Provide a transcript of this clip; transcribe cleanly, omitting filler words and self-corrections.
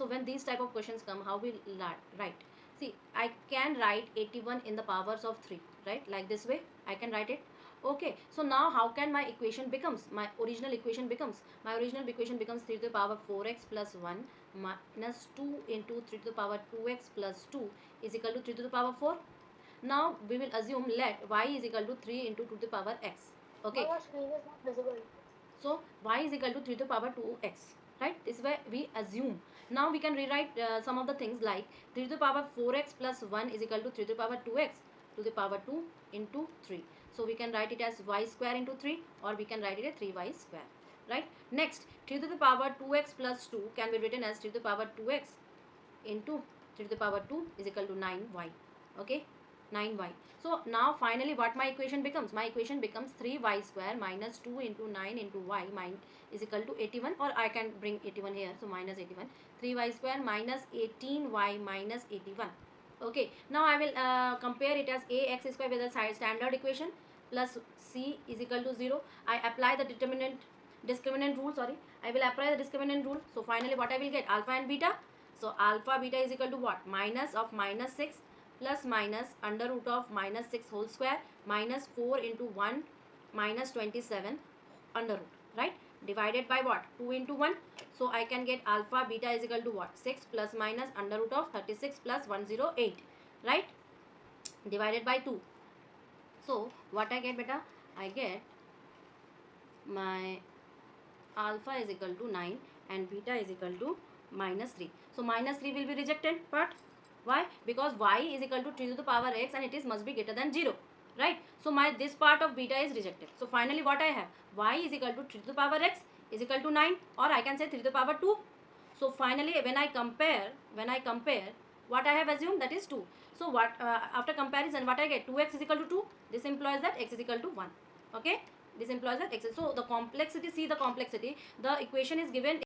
So when these type of questions come, how we write? See, I can write 81 in the powers of 3, right? Like this way I can write it. Okay, so now how can my equation becomes? My original equation becomes 3 to the power 4x plus 1 minus 2 into 3 to the power 2x plus 2 is equal to 3 to the power 4. Now we will assume let y is equal to 3 into 2 to the power x. Okay. Our screen is not visible. So y is equal to 3 to the power 2x. Right? This is where we assume. Now we can rewrite some of the things like 3 to the power 4x plus 1 is equal to 3 to the power 2x to the power 2 into 3. So we can write it as y square into 3, or we can write it as 3y square. Right? Next, 3 to the power 2x plus 2 can be written as 3 to the power 2x into 3 to the power 2 is equal to 9y. Okay, 9y. So now finally what my equation becomes? My equation becomes 3y square minus 2 into 9 into y is equal to 81, or I can bring 81 here, so minus 81. 3y square minus 18y minus 81. Okay, now I will compare it as ax square with the standard equation plus c is equal to 0. I apply the discriminant rule, sorry. I will apply the discriminant rule. So finally what I will get? Alpha and beta. So alpha beta is equal to what? Minus of minus 6 plus minus under root of minus 6 whole square minus 4 into 1 minus 27 under root, right? Divided by what? 2 into 1. So I can get alpha beta is equal to what? 6 plus minus under root of 36 plus 108, right? Divided by 2. So what I get, beta? I get my alpha is equal to 9 and beta is equal to minus 3. So minus 3 will be rejected, but why? Because y is equal to 3 to the power x and it is must be greater than 0, right? So my this part of beta is rejected. So finally what I have? Y is equal to 3 to the power x is equal to 9, or I can say 3 to the power 2. So finally when I compare what I have assumed, that is 2. So what after comparison what I get? 2x is equal to 2. This implies that x is equal to 1. Okay, this implies that x. So the complexity, see the complexity, the equation is given